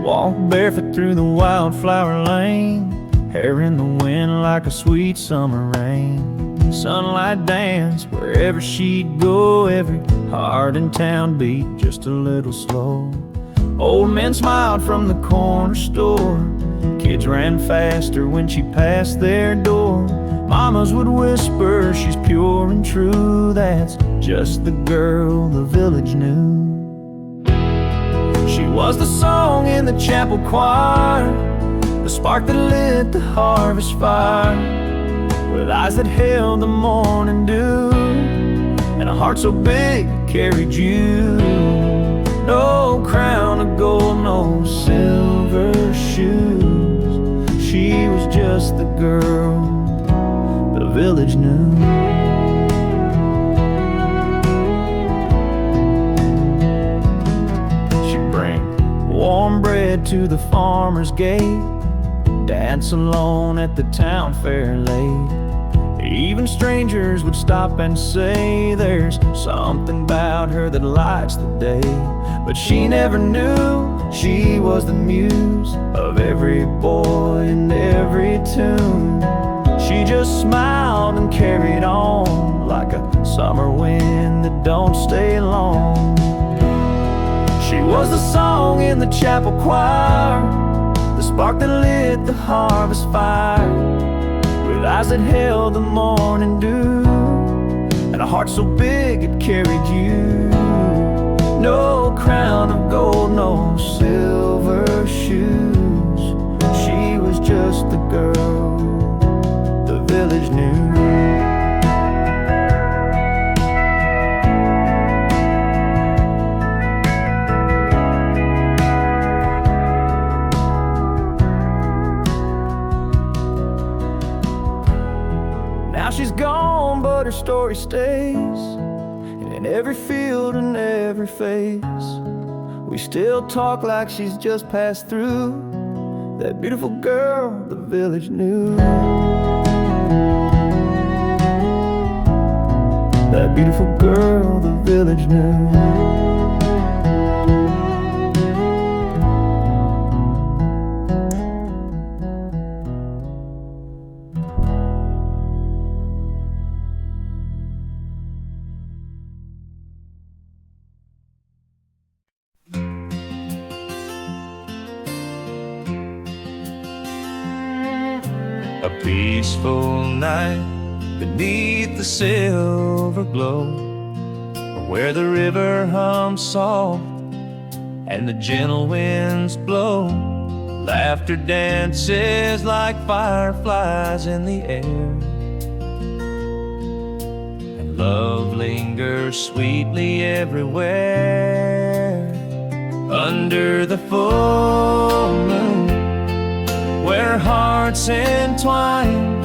Walk barefoot through the wildflower lane, hair in the wind like a sweet summer rain. Sunlight dance wherever she'd go, every heart in town beat just a little slow. Old men smiled from the corner store, kids ran faster when she passed their door. Mamas would whisper, she's pure and true, that's just the girl the village knew. She was the song in the chapel choir, the spark that lit the harvest fire, with eyes that held the morning dew, and a heart so big it carried you. No crown of gold, no silver shoes, she was just the girl the village knew. She'd bring warm bread to the farmer's gate, dance alone at the town fair late. Even strangers would stop and say, there's something about her that lights the day. But she never knew she was the muse of every boy and every tune. She just smiled and carried on like a summer wind that don't stay long. She was the song in the chapel choir, the spark that lit the harvest fire, with eyes that held the morning dew, and a heart so big it carried you. No crown of gold, no silver shoes, she was just the girl the village knew. Now she's gone, but her story stays, and in every field and every face, we still talk like she's just passed through, that beautiful girl the village knew. That beautiful girl the village knew. A peaceful night beneath the silver glow, where the river hums soft and the gentle winds blow. Laughter dances like fireflies in the air, and love lingers sweetly everywhere. Under the full moon, where hearts entwine,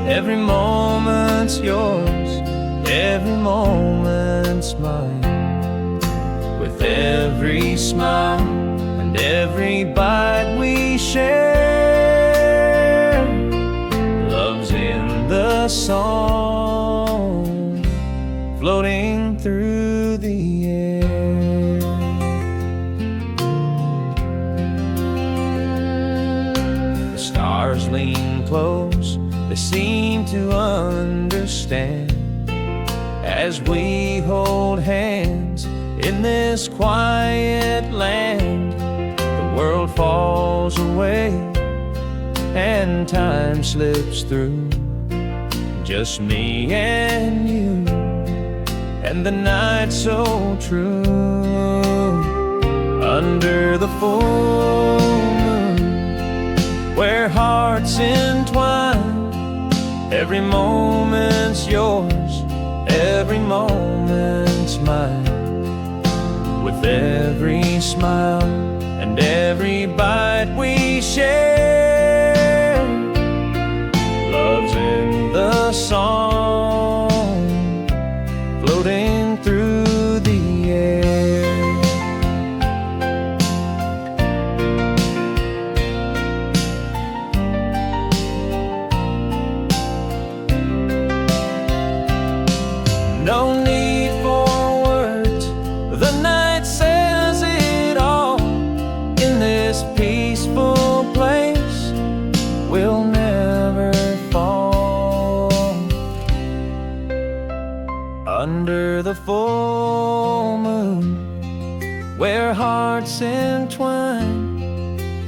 every moment's yours, every moment's mine. With every smile and every bite we share, love's in the song, floating through the air. The stars lean close, they seem to understand, as we hold hands in this quiet land. The world falls away and time slips through, just me and you, and the night so true. Under the full moon, where hearts entwine, every moment's yours, every moment's mine. With every smile and every bite we share, love's in the song, floating through the air. No need for words, the night says it all in this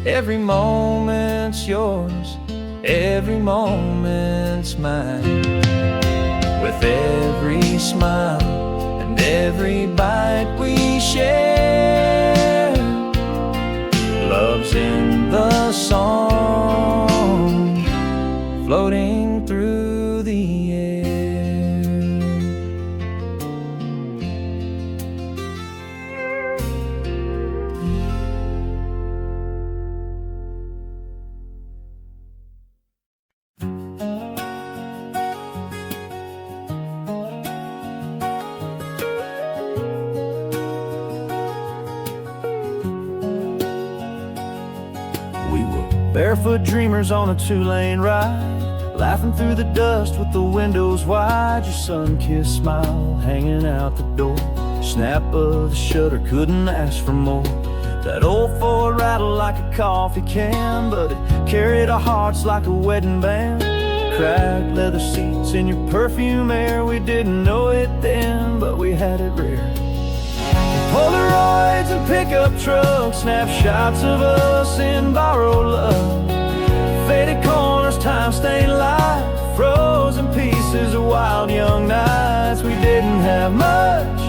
Every moment's yours, every moment's mine. With every smile and every bite we share, love's in the song, floating through the air. We were barefoot dreamers on a 2-lane ride, laughing through the dust with the windows wide. Your sun-kissed smile hanging out the door, snap of the shutter, couldn't ask for more. That old Ford rattled like a coffee can, but it carried our hearts like a wedding band. Cracked leather seats in your perfume air, we didn't know it then, but we had it rare. Polaroids and pickup trucks, snapshots of us in borrowed love. Faded corners, time-stained life, frozen pieces of wild young nights. We didn't have much,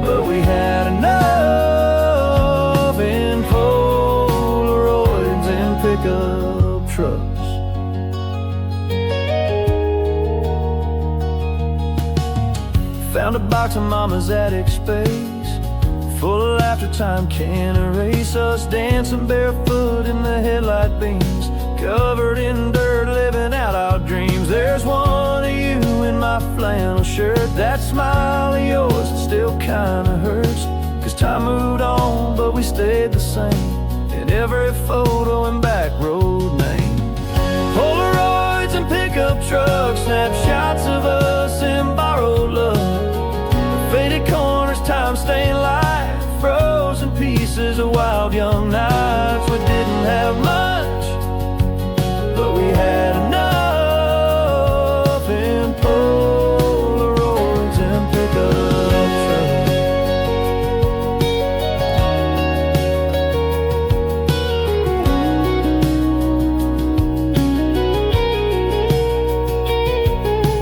but we had enough in Polaroids and pickup trucks. Found a box of Mama's attic space, full of laughter time can't erase us, dancing barefoot in the headlight beams, covered in dirt, living out our dreams. There's one of you in my flannel shirt, that smile of yours still kinda hurts, 'cause time moved on, but we stayed the same, in every photo and back road name. Polaroids and pickup trucks, snapshots of us in borrowed love. Faded corners, time-stained life, frozen pieces of wild young nights. We didn't have much, but we had enough in Polaroids and pickup trucks.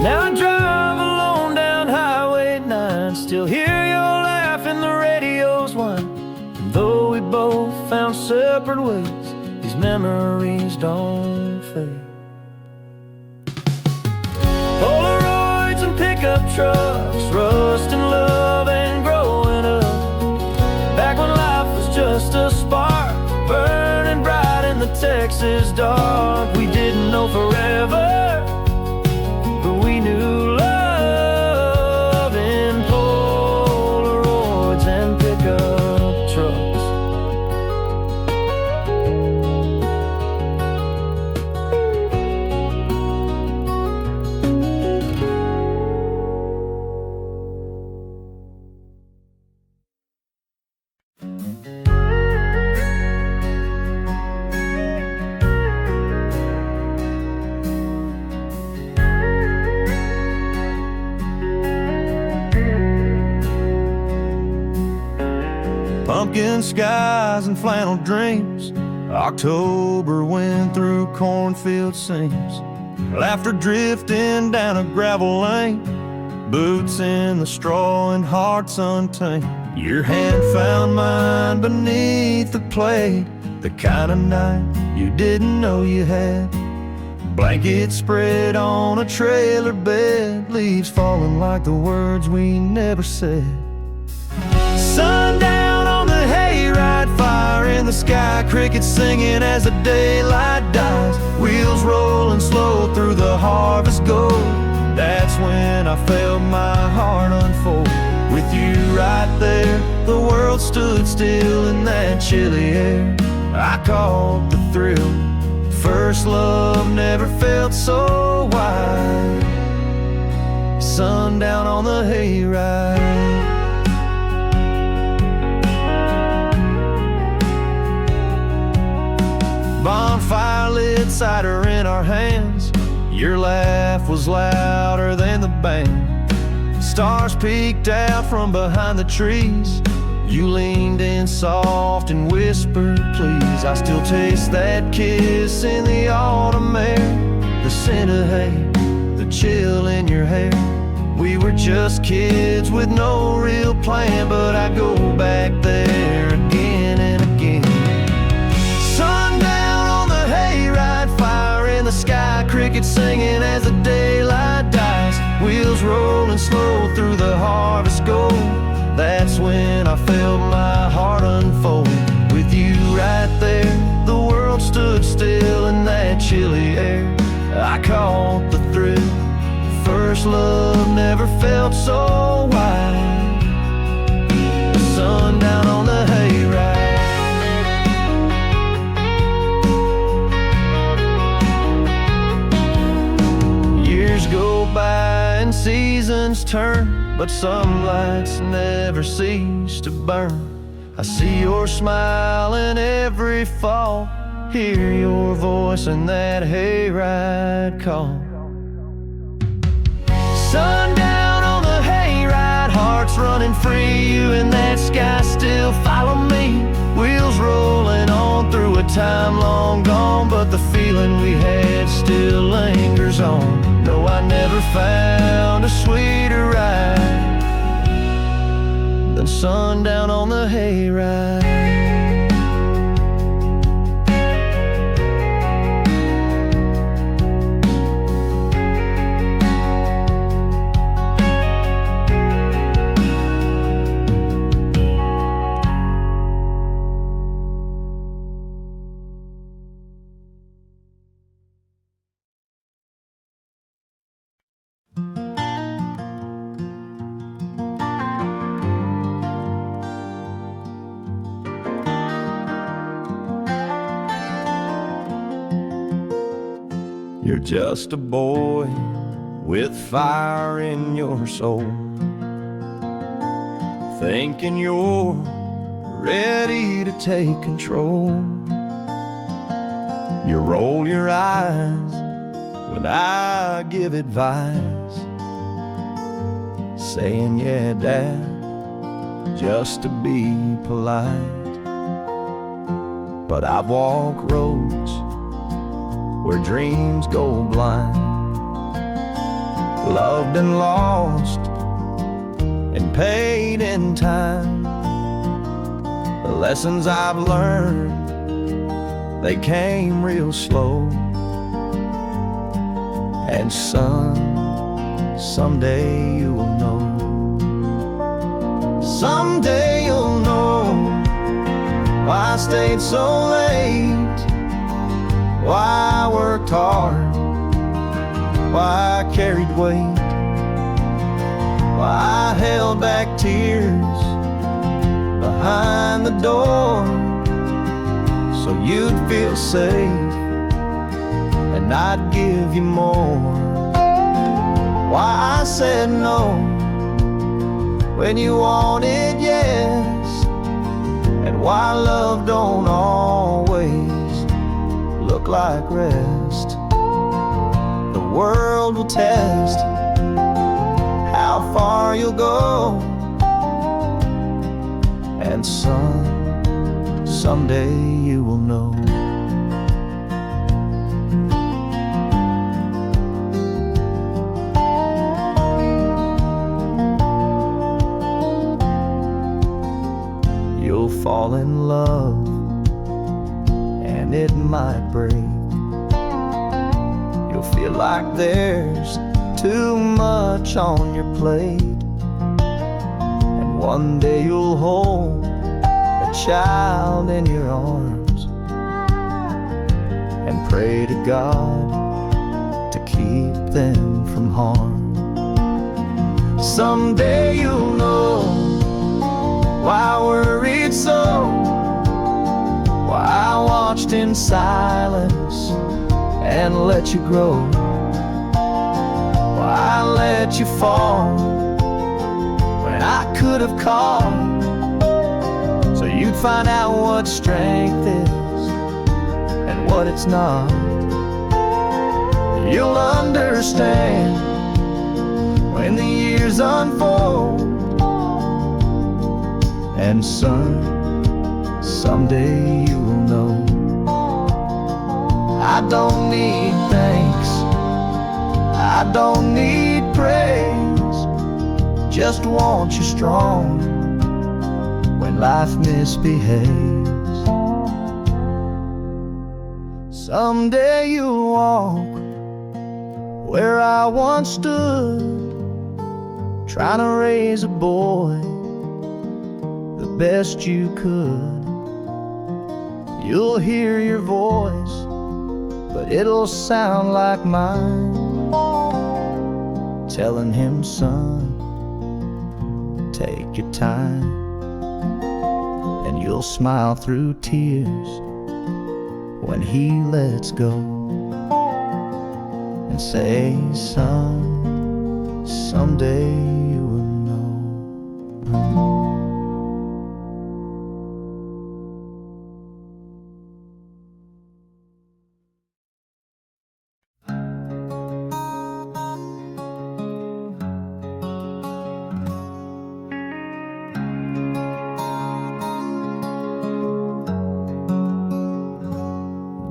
Now I drive alone down Highway 9, still hear your laugh in the radio's whine. And though we both found separate ways, these memories don't fade. Polaroids and pickup trucks, rust and love and growing up. Back when life was just a spark, burning bright in the Texas dark. We didn't know forever, but we knew love in Polaroids and pickup trucks. Pumpkin skies and flannel dreams, October wind through cornfield seams, laughter drifting down a gravel lane, boots in the straw and hearts untamed. Your hand found mine beneath the plate, the kind of night you didn't know you had. Blanket spread on a trailer bed, leaves falling like the words we never said. Sundown on the hayride, fire in the sky, crickets singing as the daylight dies, wheels rolling slow through the harvest gold. That's when I felt my heart unfold. With you right there, the world stood still in that chilly air. I caught the thrill, first love never felt so wide. Sundown on the hayride. Bonfire lit, cider in our hands, your laugh was louder than the band. Stars peeked out from behind the trees, You leaned in soft and whispered, please. I still taste that kiss in the autumn air, the scent of hay, the chill in your hair. We were just kids with no real plan, but I go back there again and again. Sundown on the hayride, fire in the sky, crickets singing as the daylight dies, wheels rolling slow through the harvest gold. That's when I felt my heart unfold. With you right there, the world stood still in that chilly air. I caught the thrill. First love never felt so wide. Sundown on the hayride. Years go by and seasons turn, but some lights never cease to burn. I see your smile in every fall, hear your voice in that hayride call. Sundown on the hayride, hearts running free, you and that sky still follow me. Wheels rolling on through a time long gone, but the feeling we had still lingers on. No, I never found a sweeter ride than sundown on the hayride. You're just a boy with fire in your soul, thinking you're ready to take control. You roll your eyes when I give advice, saying, yeah, Dad, just to be polite. But I've walked roads where dreams go blind, loved and lost and paid in time. The lessons I've learned, they came real slow. And son, someday you will know. Someday you'll know why I stayed so late, why I worked hard, why I carried weight, why I held back tears behind the door, so you'd feel safe and I'd give you more. Why I said no when you wanted yes, and why love don't always look like rest. The world will test how far you'll go, and son, someday you will know. You'll fall in love and it might break. You'll feel like there's too much on your plate, and one day you'll hold a child in your arms and pray to God to keep them from harm. Someday you'll know why I worried so, why I watched in silence and let you grow, why I let you fall when I could have called, so you'd find out what strength is and what it's not. You'll understand when the years unfold And son, someday you will know. I don't need thanks, I don't need praise, just want you strong when life misbehaves. Someday you'll walk where I once stood, trying to raise a boy the best you could. You'll hear your voice, but it'll sound like mine, telling him, son, take your time. And you'll smile through tears when he lets go, and say, son, someday you will know.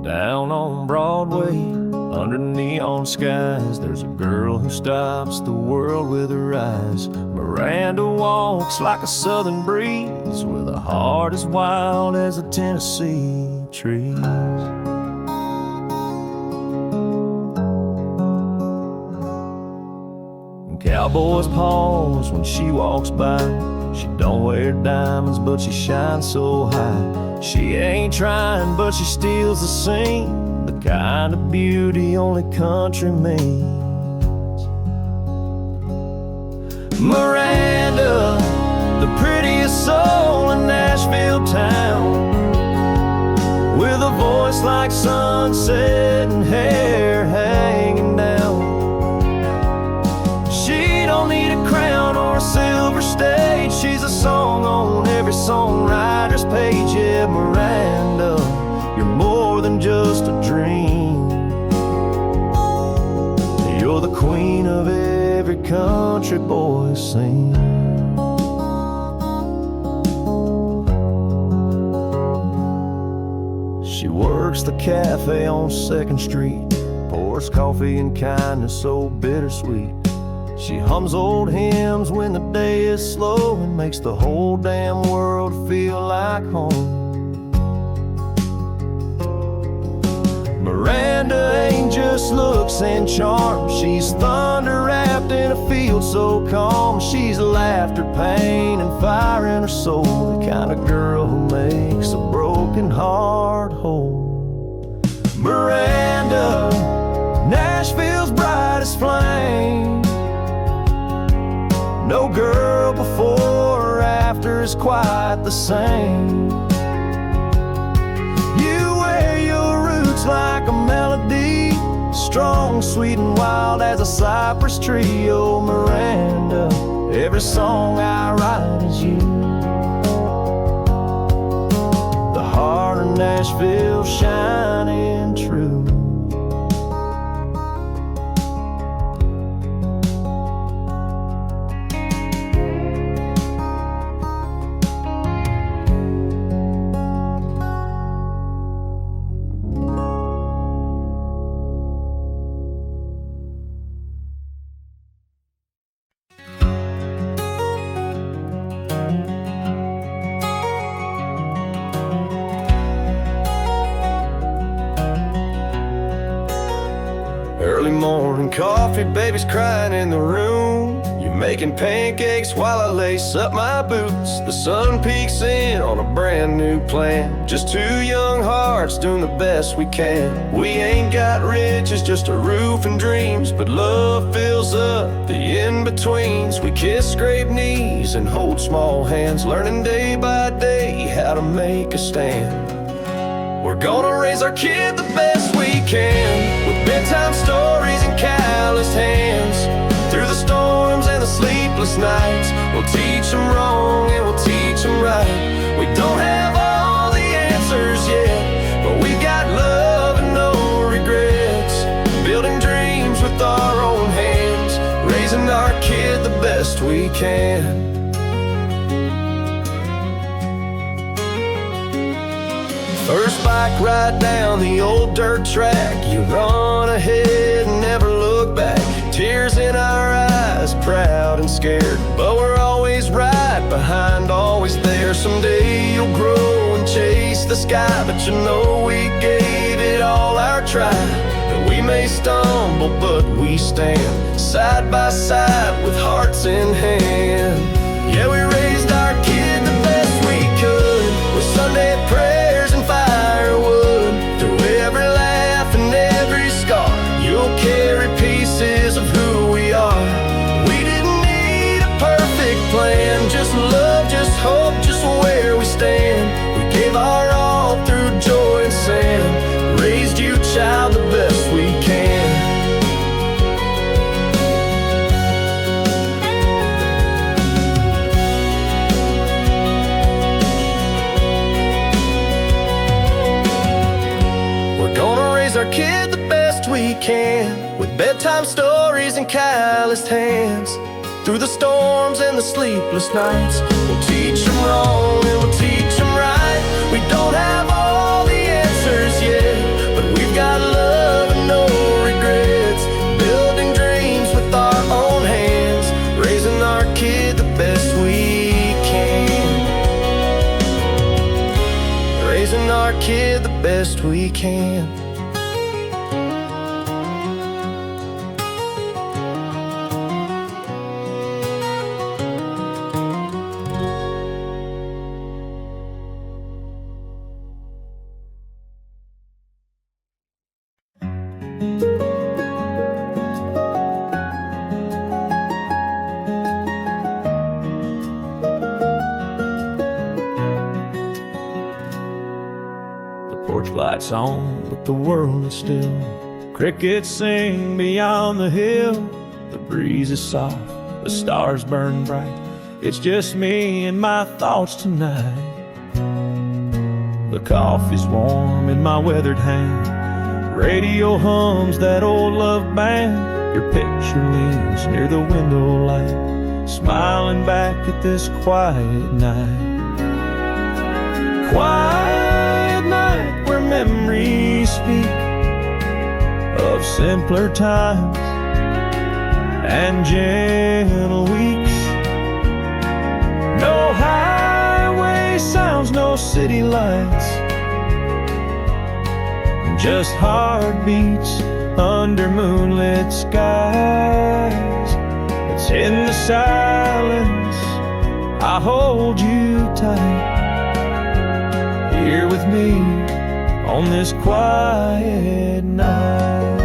Down on Broadway, under neon skies, there's a girl who stops the world with her eyes. Miranda walks like a southern breeze, with a heart as wild as the Tennessee trees. And cowboys pause when she walks by. She don't wear diamonds, but she shines so high. She ain't trying, but she steals the scene, the kind of beauty only country means. Miranda, the prettiest soul in Nashville town, with a voice like sunset and hair hanging down. She don't need a crown or a silver stage, she's a song on every songwriter's page. Yeah, Miranda, you're more than just a dream. You're the queen of every country boy's scene. She works the cafe on 2nd Street, pours coffee and kindness so bittersweet. She hums old hymns when the day is slow, and makes the whole damn world feel like home. Miranda ain't just looks and charm, she's thunder wrapped in a field so calm. She's laughter, pain, and fire in her soul, the kind of girl who makes a broken heart whole. Miranda, Nashville's brightest flame. No girl before or after is quite the same. You wear your roots like a melody, strong, sweet, and wild as a cypress tree. Oh, Miranda, every song I write is you. The heart of Nashville shining true. Early morning coffee, baby's crying in the room. You're making pancakes while I lace up my boots. The sun peeks in on a brand new plan. Just two young hearts doing the best we can. We ain't got riches, just a roof and dreams, but love fills up the in-betweens. We kiss, scrape knees, and hold small hands, learning day by day how to make a stand. We're gonna raise our kid the best we can, with bedtime stories and calloused hands. Through the storms and the sleepless nights, we'll teach them wrong and we'll teach them right. We don't have all the answers yet, but we got love and no regrets. Building dreams with our own hands, raising our kid the best we can. First bike ride down the old dirt track, you run ahead and never look back. Tears in our eyes, proud and scared, but we're always right behind, always there. Someday you'll grow and chase the sky, but you know we gave it all our try. And we may stumble, but we stand side by side with hearts in hand. Yeah, we raised our kid the best we could, with Sunday prayers and firewood. Through every laugh and every scar, you'll carry pieces of who we are. We didn't need a perfect plan, just love, just hope, just where we stand. We gave our all through joy and sand, raised you, child, the best we can. We're gonna raise our kid the best we can, with bedtime stories and calloused hands. Through the storms and the sleepless nights, we'll teach them wrong and we'll teach them right. We don't have all the answers yet, but we've got love and no regrets. Building dreams with our own hands, raising our kid the best we can. Raising our kid the best we can. Porch lights on, but the world is still. Crickets sing beyond the hill. The breeze is soft, the stars burn bright. It's just me and my thoughts tonight. The coffee's warm in my weathered hand. Radio hums that old love band. Your picture leans near the window light, smiling back at this quiet night. Quiet night where memories speak of simpler times and gentle weeks. No highway sounds, no city lights, just heartbeats under moonlit skies. It's in the silence I hold you tight, here with me on this quiet night.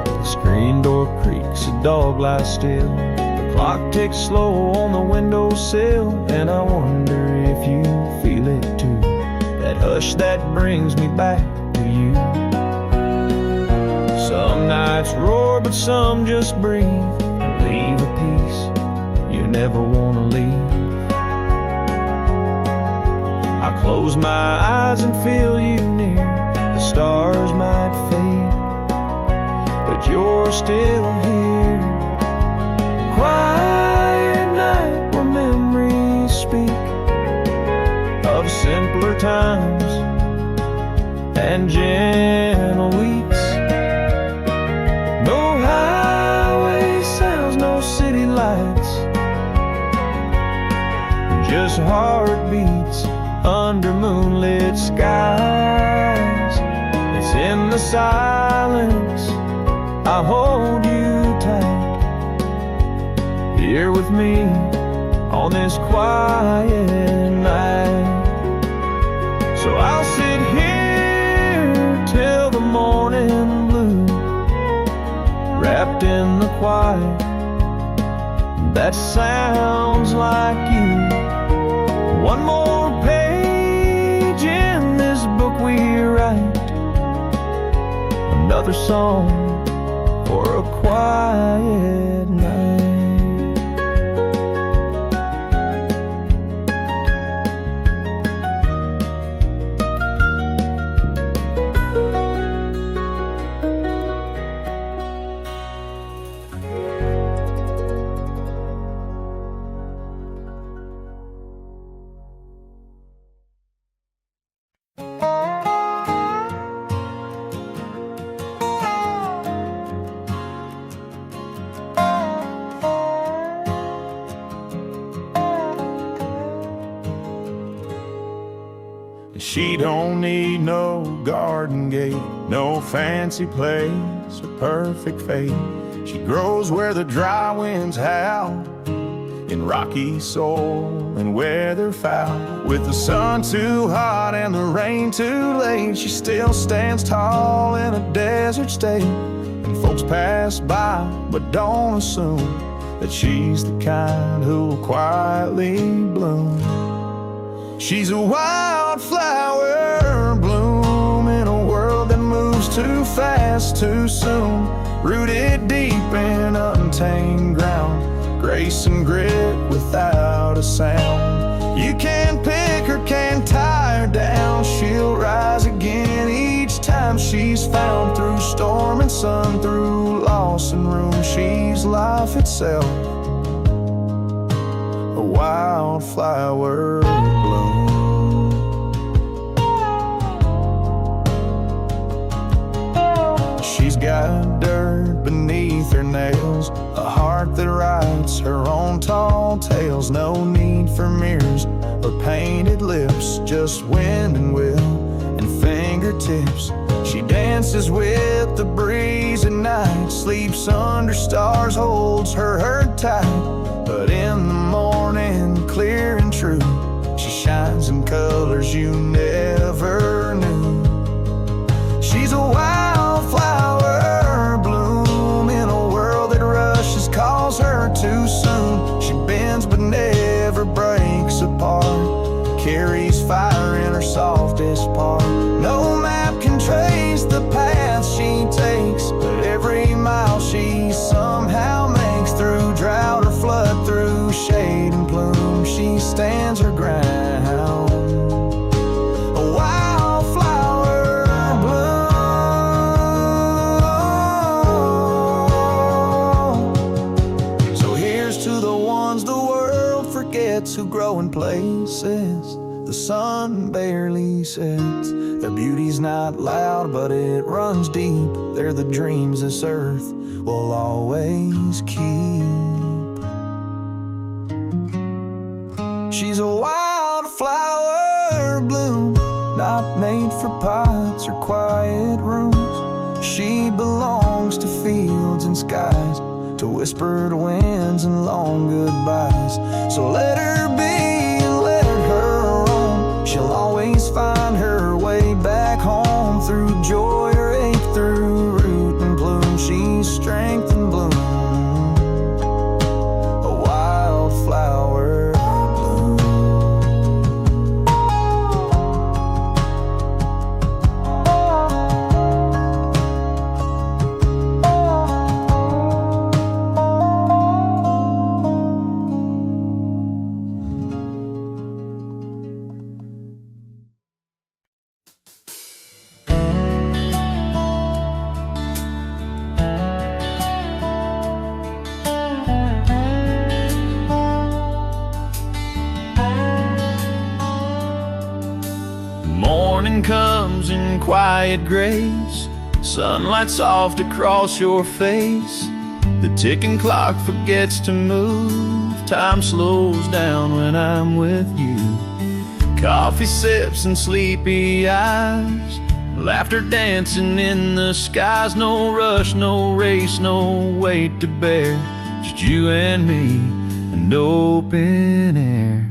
The screen door creaks, a dog lies still. The clock ticks slow on the windowsill, and I wonder if you feel it too, that hush that brings me back to you. Some nights roar, but some just breathe and leave a piece you never want to leave. I close my eyes and feel you near. The stars might fade, but you're still here. Quiet night where memories speak of simpler times and gentle weeks. No highway sounds, no city lights, just heartbeats under moonlit skies. It's in the silence I hold you tight, here with me on this quiet night. So I'll sit here till the morning blue, wrapped in the quiet that sounds like you. One more page in this book we write, another song for a quiet night. She don't need no garden gate, no fancy place or perfect fate. She grows where the dry winds howl, in rocky soil and weather foul. With the sun too hot and the rain too late, she still stands tall in a desert state. And folks pass by but don't assume that she's the kind who'll quietly bloom. She's a wildflower bloom in a world that moves too fast too soon, rooted deep in untamed ground, grace and grit without a sound. You can't pick her, can't tie her down. She'll rise again each time she's found. Through storm and sun, through loss and ruin, she's life itself, a wildflower bloom. She's got dirt beneath her nails, a heart that writes her own tall tales. No need for mirrors or painted lips, just wind and will and fingertips. She dances with the breeze at night, sleeps under stars, holds her herd tight. But in the morning, clear and true, she shines in colors you never knew. She's a wildflower bloom in a world that rushes, calls her too soon. She bends but never breaks apart, carries fire in her softest part. No map can trace the path she takes, but every mile she somehow makes. Through drought or flood, through shade and plume, she stands her ground, a wildflower bloom. So here's to the ones the world forgets, who grow in places the sun barely sets. Their beauty's not loud, but it runs deep. They're the dreams this earth will always keep. She's a wildflower bloom, not made for pots or quiet rooms. She belongs to fields and skies, to whispered winds and long goodbyes. So let her be and let her roam. She'll always find her way back home, through joy or ache, through root and plume. She's strength and bloom, a wildflower bloom. Morning comes in quiet grace, sunlight soft across your face. The ticking clock forgets to move, time slows down when I'm with you. Coffee sips and sleepy eyes, laughter dancing in the skies. No rush, no race, no weight to bear, just you and me and open air.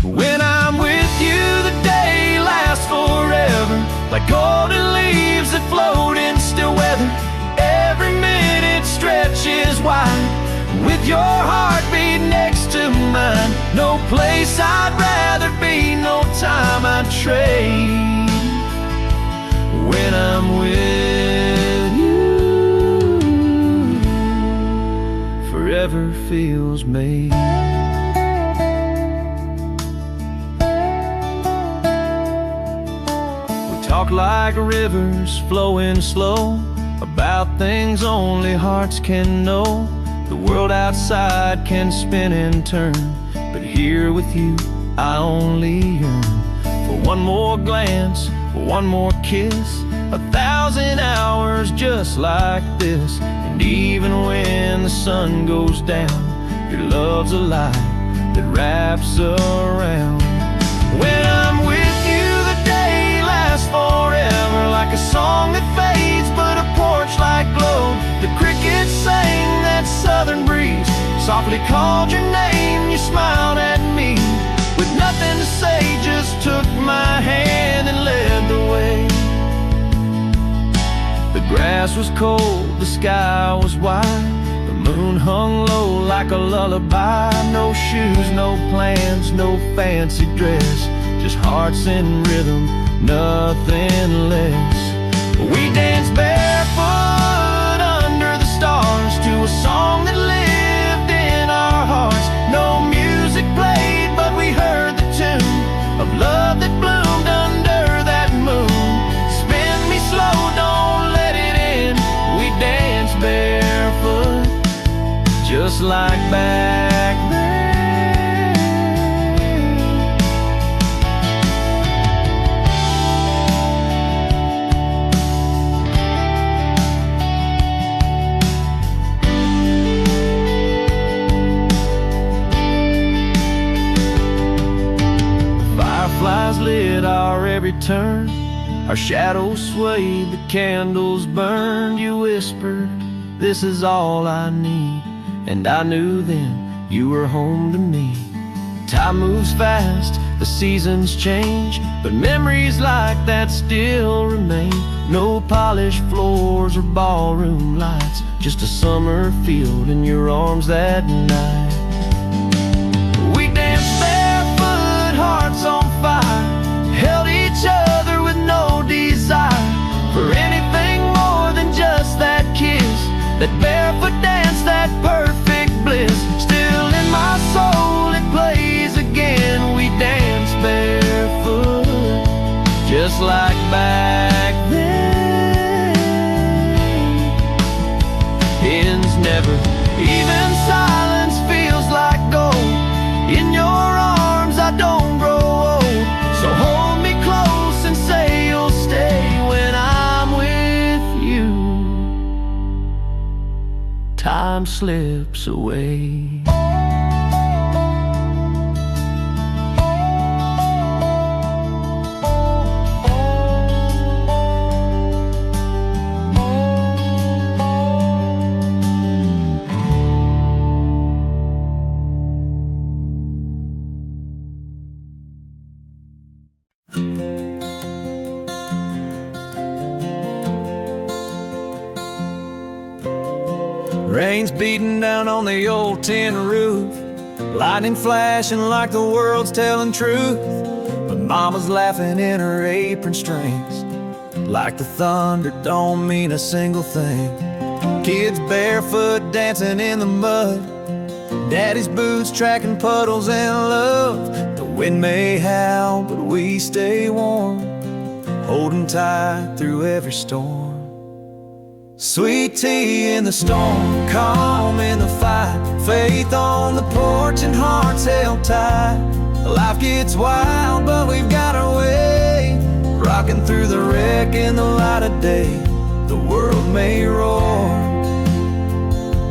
When I'm with you, the day lasts forever, like golden leaves that float in still weather. Every minute stretches wide, with your heartbeat next to mine. No place I'd rather be, no time I'd trade. When I'm with you, forever feels made. Talk like rivers flowing slow, about things only hearts can know. The world outside can spin and turn, but here with you I only yearn for one more glance, for one more kiss. 1,000 hours just like this, and even when the sun goes down, your love's a light that wraps around. When I'm with you, the day Softly called your name, you smiled at me. With nothing to say, just took my hand and led the way. The grass was cold, the sky was wide. The moon hung low like a lullaby. No shoes, no plans, no fancy dress, just hearts in rhythm, nothing less. We danced barefoot under the stars to a song that lived in our hearts. No music played, but we heard the tune of love that bloomed under that moon. Spin me slow, don't let it end. We danced barefoot, just like back then. Fireflies lit our every turn, our shadows swayed, the candles burned. You whispered, this is all I need, and I knew then you were home to me. Time moves fast, the seasons change, but memories like that still remain. No polished floors or ballroom lights, just a summer field in your arms that night. We danced barefoot, hearts on fire, held each other with no desire for anything more than just that kiss, that barefoot dance, that perfect bliss. Still in my soul it plays again. We dance barefoot, just like back then. Ends never, even silence feels like gold. In your arms I don't grow old, so hold me close and say you'll stay when I'm with you. Time slips away. Rain's beating down on the old tin roof, lightning flashing like the world's telling truth. But Mama's laughing in her apron strings, like the thunder don't mean a single thing. Kids barefoot dancing in the mud, Daddy's boots tracking puddles and love. The wind may howl, but we stay warm, holding tight through every storm. Sweet tea in the storm, calm in the fight, faith on the porch and hearts held tight. Life gets wild, but we've got our way, rocking through the wreck in the light of day. The world may roar,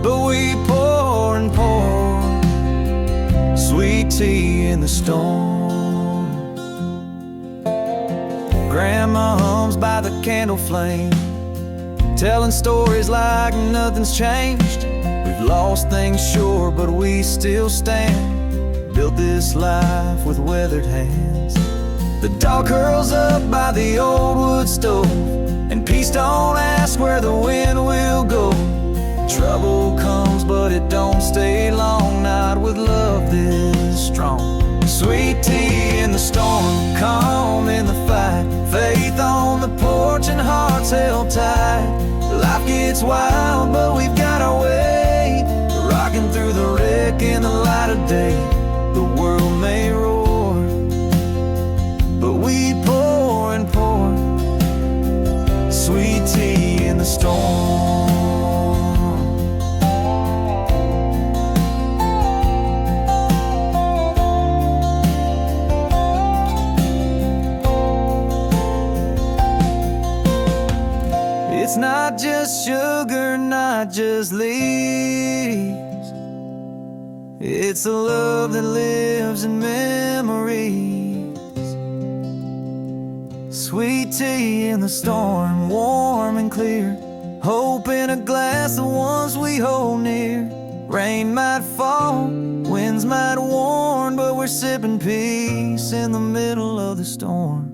but we pour and pour. Sweet tea in the storm. Grandma hums by the candle flame, telling stories like nothing's changed. We've lost things, sure, but we still stand, built this life with weathered hands. The dog curls up by the old wood stove, and peace don't ask where the wind will go. Trouble comes, but it don't stay long, not with love this strong. Sweet tea in the storm, calm in the fight, faith on the porch and hearts held tight. Life gets wild, but we've got our way, rocking through the wreck in the light of day. The world may roar, but we pour and pour. Sweet tea in the storm. It's not just sugar, not just leaves, it's a love that lives in memories. Sweet tea in the storm, warm and clear, hope in a glass, the ones we hold near, Rain might fall, winds might warn, but we're sipping peace in the middle of the storm.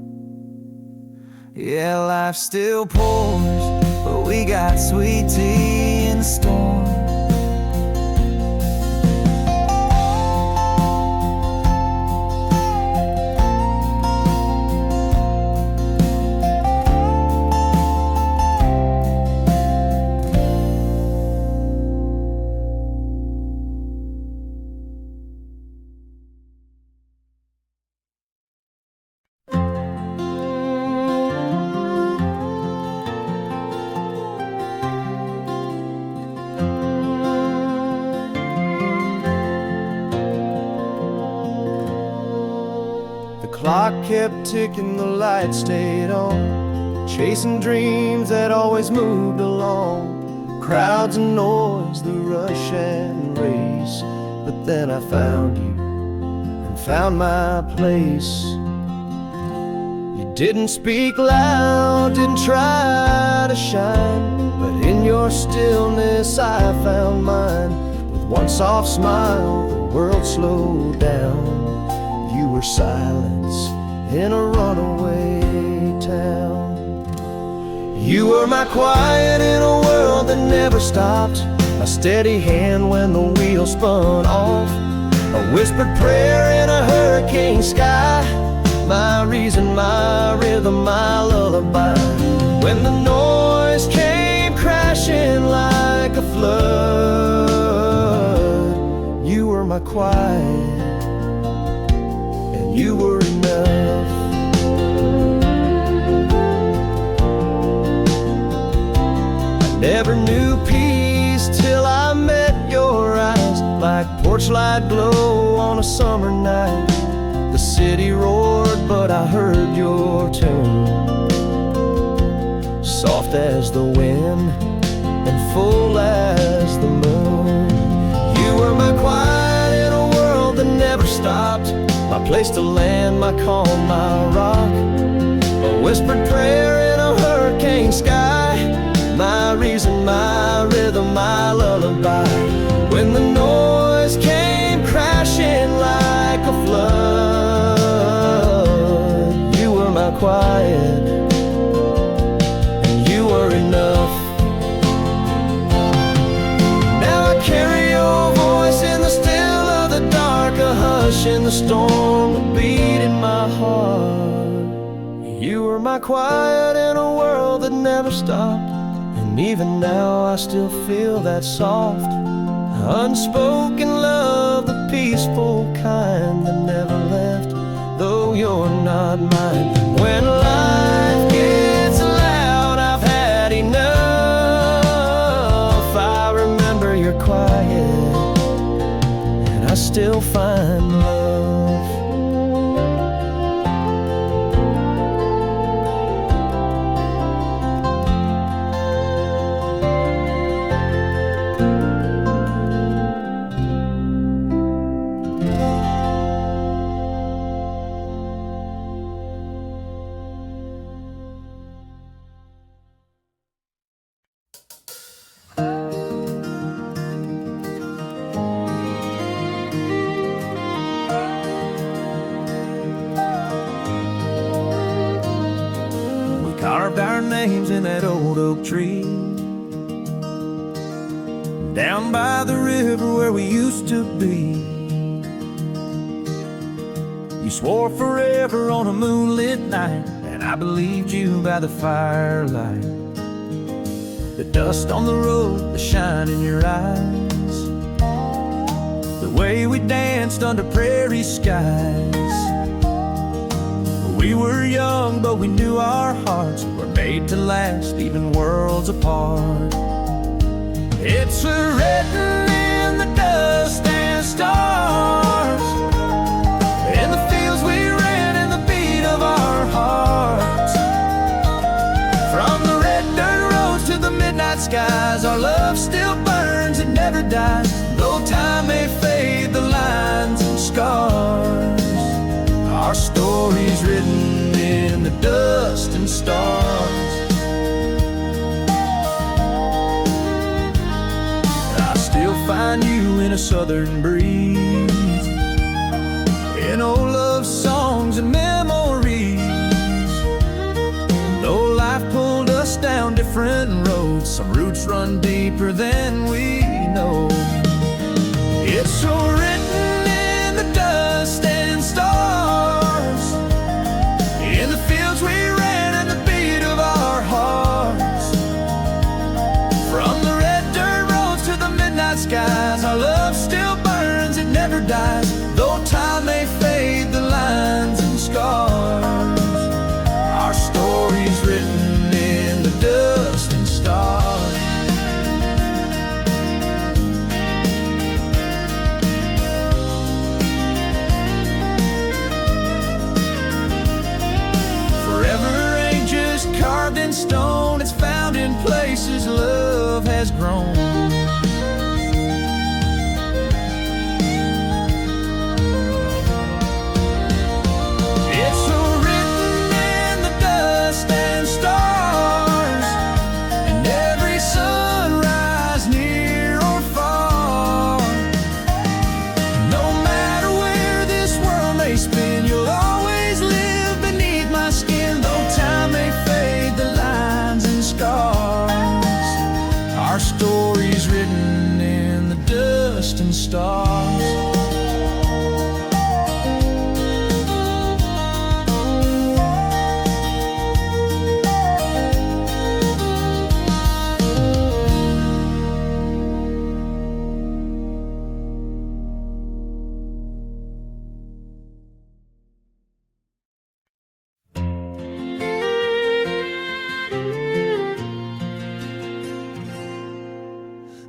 Yeah, life still pours, but we got sweet tea in the storm. Clock kept ticking, the lights stayed on, chasing dreams that always moved along. Crowds and noise, the rush and race, but then I found you and found my place. You didn't speak loud, didn't try to shine, but in your stillness I found mine. With one soft smile, the world slowed down. You were silence in a runaway town. You were my quiet in a world that never stopped, a steady hand when the wheel spun off, a whispered prayer in a hurricane sky, my reason, my rhythm, my lullaby. When the noise came crashing like a flood, you were my quiet, you were enough. I never knew peace till I met your eyes, like porch light glow on a summer night. The city roared, but I heard your tune, soft as the wind and full as the moon. You were my quiet in a world that never stopped, my place to land, my calm, my rock, a whispered prayer in a hurricane sky, my reason, my rhythm, my lullaby. When the noise came crashing like a flood, you were my quiet, and you were enough. Now I carry your voice in the still of the dark, a hush in the storm, a beat in my heart. You were my quiet in a world that never stopped, and even now I still feel that soft, unspoken love, the peaceful kind that never left, though you're not mine. When life gets loud, I've had enough, I remember you're quiet, and I still find love. Carved our names in that old oak tree, down by the river where we used to be. You swore forever on a moonlit night, and I believed you by the firelight. The dust on the road, the shine in your eyes, the way we danced under prairie skies. We were young, but we knew our hearts were made to last, even worlds apart. It's written in the dust and stars, in the fields we ran, in the beat of our hearts. From the red dirt roads to the midnight skies, our love still burns, it never dies. Though time may fade the lines and scars, our story's written in the dust and stars. I still find you in a southern breeze, in old love songs and memories. Though life pulled us down different roads, some roots run deeper than we know. It's so written in the dust and stars, in the fields we ran and the beat of our hearts. From the red dirt roads to the midnight skies, our love still burns, it never dies. Though time may fade the lines and scars, our story's written in the dust and stars. Carved in stone, it's found in places love has grown. It's so written in the dust and stars, and every sunrise near or far. No matter where this world may spin, you'll always live beneath my skin. Though time may fade the lines and scars, our story's written in the dust and stars.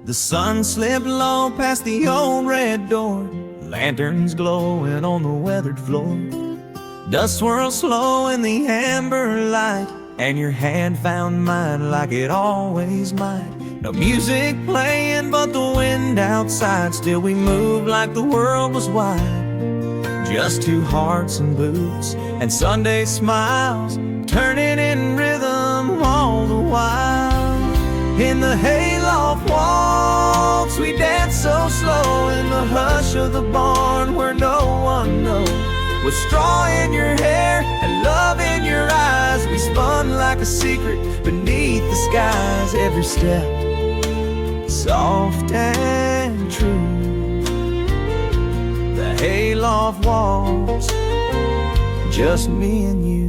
The sun slipped low past the old red door, lanterns glowing on the weathered floor. Dust swirls slow in the amber light, and your hand found mine like it always might. No music playing but the wind outside, still we moved like the world was wide. Just two hearts and boots and Sunday smiles, turning in rhythm all the while. In the hayloft waltz, we dance so slow in the hush of the barn where no one knows. With straw in your hair and love in your eyes, we spun like a secret beneath the skies. Every step soft and true, the hayloft waltz, just me and you.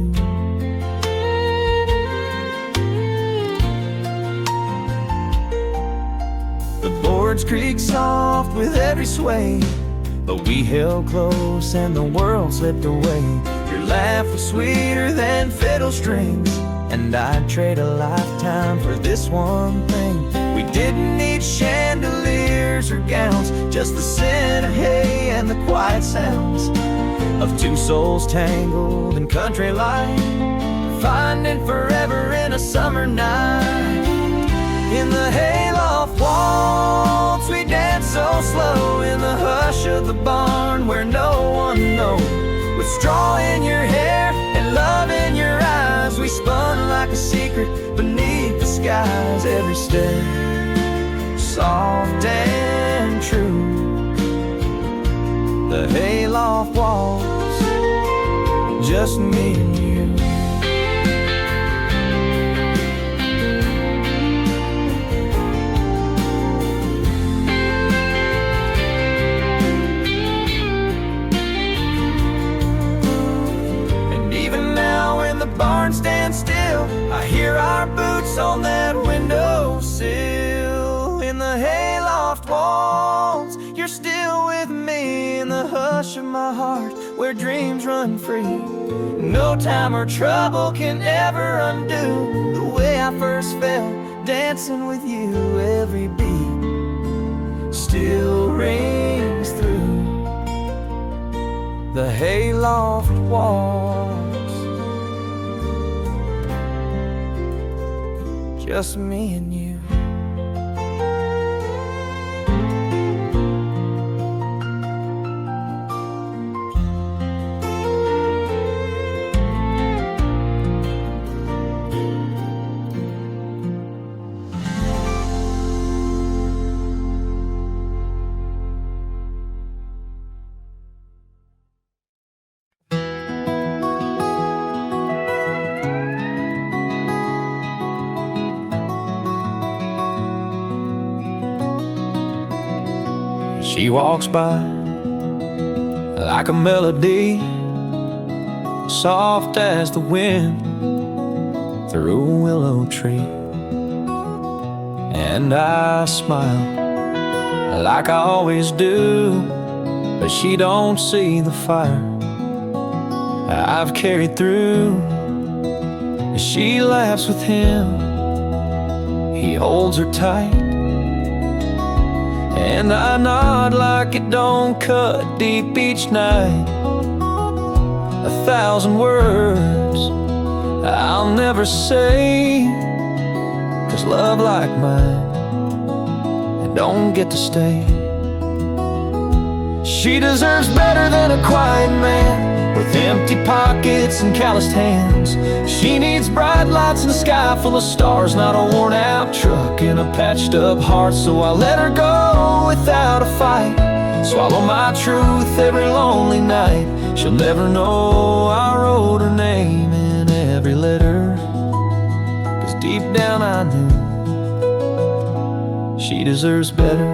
The boards creak soft with every sway, but we held close and the world slipped away. Your laugh was sweeter than fiddle strings, and I'd trade a lifetime for this one thing. We didn't need chandeliers or gowns, just the scent of hay and the quiet sounds of two souls tangled in country life, finding forever in a summer night. In the hayloft waltz, we dance so slow in the hush of the barn where no one knows. With straw in your hair and love in your eyes, we spun like a secret beneath the skies. Every step soft and true, the hayloft waltz, just me and you. Barn stand still, I hear our boots on that windowsill. In the hayloft waltz, you're still with me in the hush of my heart where dreams run free. No time or trouble can ever undo the way I first felt dancing with you. Every beat still rings through the hayloft waltz, just me and you. She walks by like a melody, soft as the wind through a willow tree. And I smile like I always do, but she don't see the fire I've carried through. She laughs with him, he holds her tight, and I nod like it don't cut deep each night. 1,000 words I'll never say, 'cause love like mine, it don't get to stay. She deserves better than a quiet man with empty pockets and calloused hands. She needs bright lights in a sky full of stars, not a worn out truck in a patched up heart. So I let her go without a fight, swallow my truth every lonely night. She'll never know I wrote her name in every letter, 'cause deep down I knew she deserves better.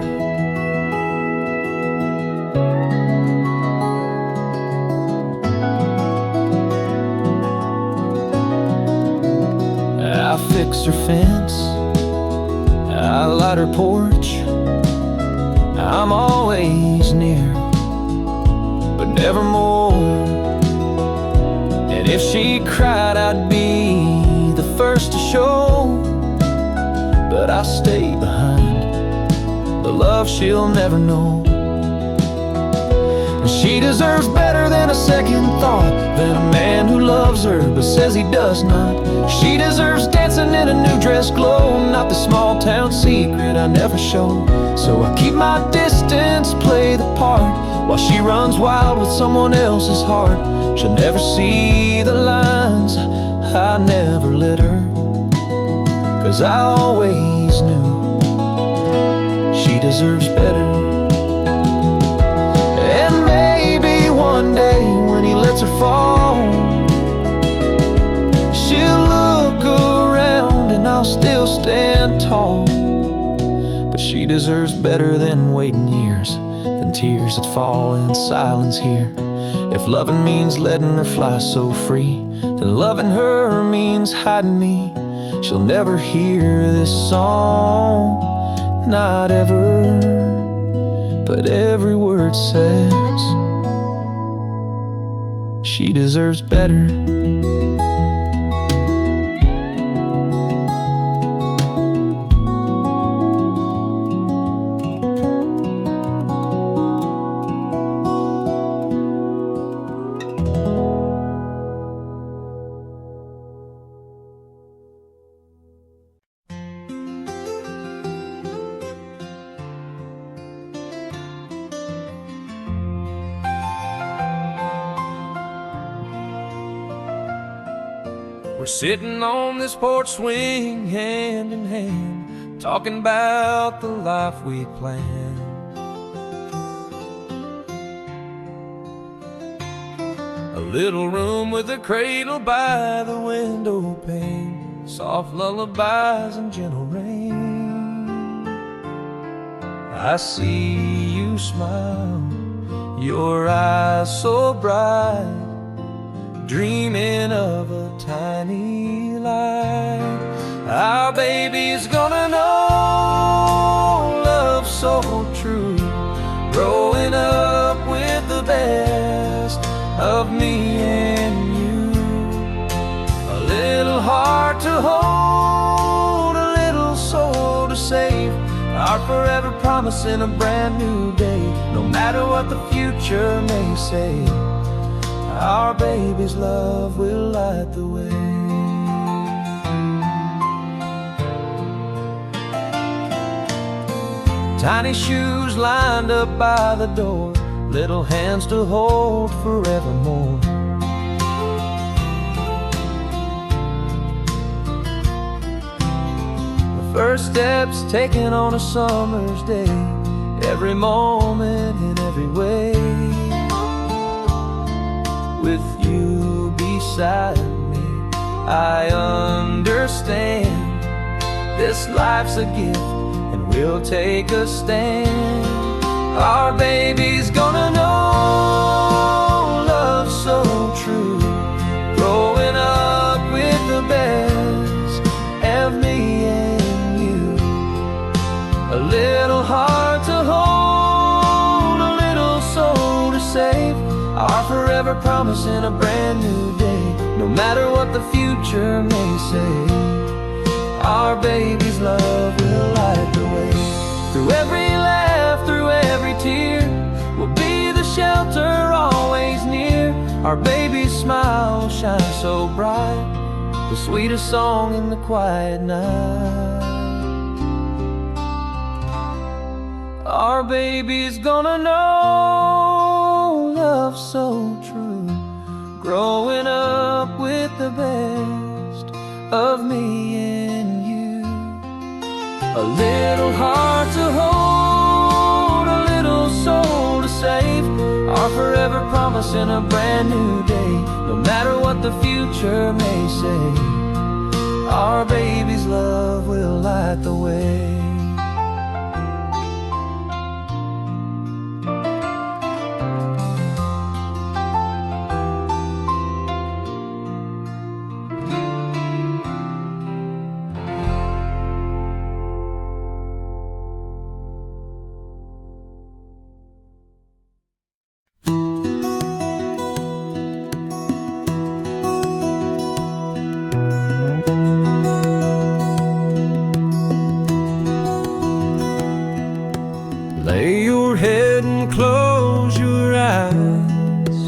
I fix her fence, I light her porch, I'm always near, but never more. And if she cried, I'd be the first to show, but I stay behind the love she'll never know. She deserves better than a second thought, than a man who loves her but says he does not. She deserves dancing in a new dress glow, not the small town secret I never show. So I keep my distance, play the part, while she runs wild with someone else's heart. She'll never see the lines I never let her, 'cause I always knew she deserves better. And maybe one day when he lets her fall, she'll look around and I'll still stand tall. But she deserves better than waiting years, than tears that fall in silence here. If loving means letting her fly so free, then loving her means hiding me. She'll never hear this song, not ever, but every word says she deserves better. We're sitting on this porch swing, hand in hand, talking about the life we planned. A little room with a cradle by the window pane, soft lullabies and gentle rain. I see you smile, your eyes so bright, dreaming of a tiny light. Our baby's gonna know love so true, growing up with the best of me and you. A little heart to hold, a little soul to save, our forever promise in a brand new day. No matter what the future may say, our baby's love will light the way. Tiny shoes lined up by the door, little hands to hold forevermore. The first steps taken on a summer's day, every moment in every way. With you beside me, I understand this life's a gift and we'll take a stand. Our baby's gonna know love so true, growing up with the best of me and you. A little heart to hold, a little soul to save, our forever promise in a brand new day. No matter what the future may say, our baby's love will light the way. Through every laugh, through every tear, we'll be the shelter always near. Our baby's smile shines so bright, the sweetest song in the quiet night. Our baby's gonna know love so true, growing up with the best of me and you. A little heart to hold, a little soul to save, our forever promise in a brand new day. No matter what the future may say, our baby's love will light the way. Lay your head and close your eyes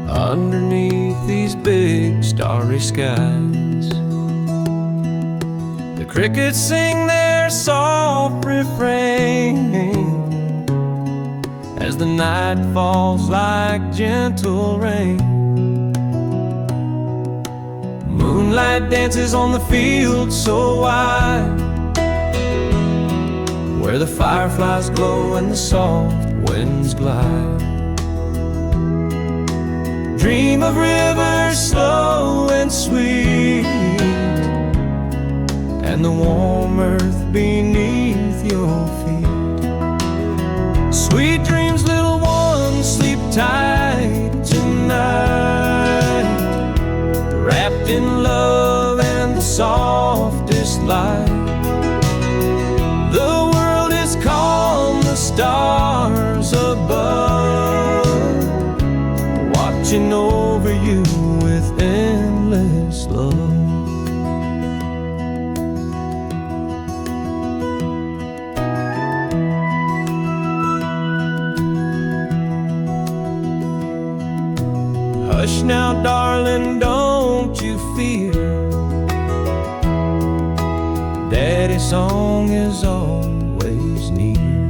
underneath these big starry skies. The crickets sing their soft refrain as the night falls like gentle rain. Moonlight dances on the field so wide, where the fireflies glow and the soft winds glide. Dream of rivers slow and sweet, and the warm earth beneath your feet. Sweet dreams, little ones, sleep tight tonight, wrapped in love and the softest light. The world is calm, the stars above, watching over you with endless love. Hush now, darling, don't you fear. Daddy's song is always near.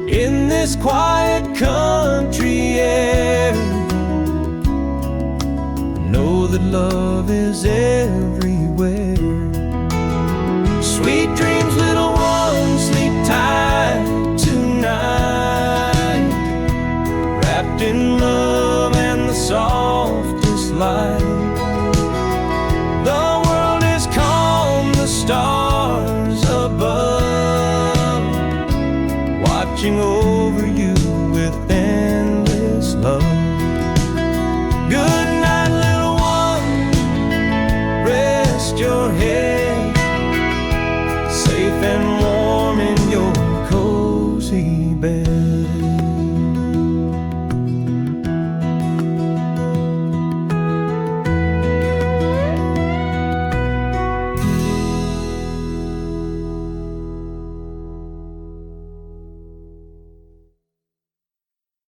In this quiet country air, know that love is everywhere. Sweet dreams, little ones, sleep tight tonight, wrapped in love and the softest light. The world is calm, the stars above, watching over you with endless love. Good night, little one, rest your head, safe and warm in your cozy bed.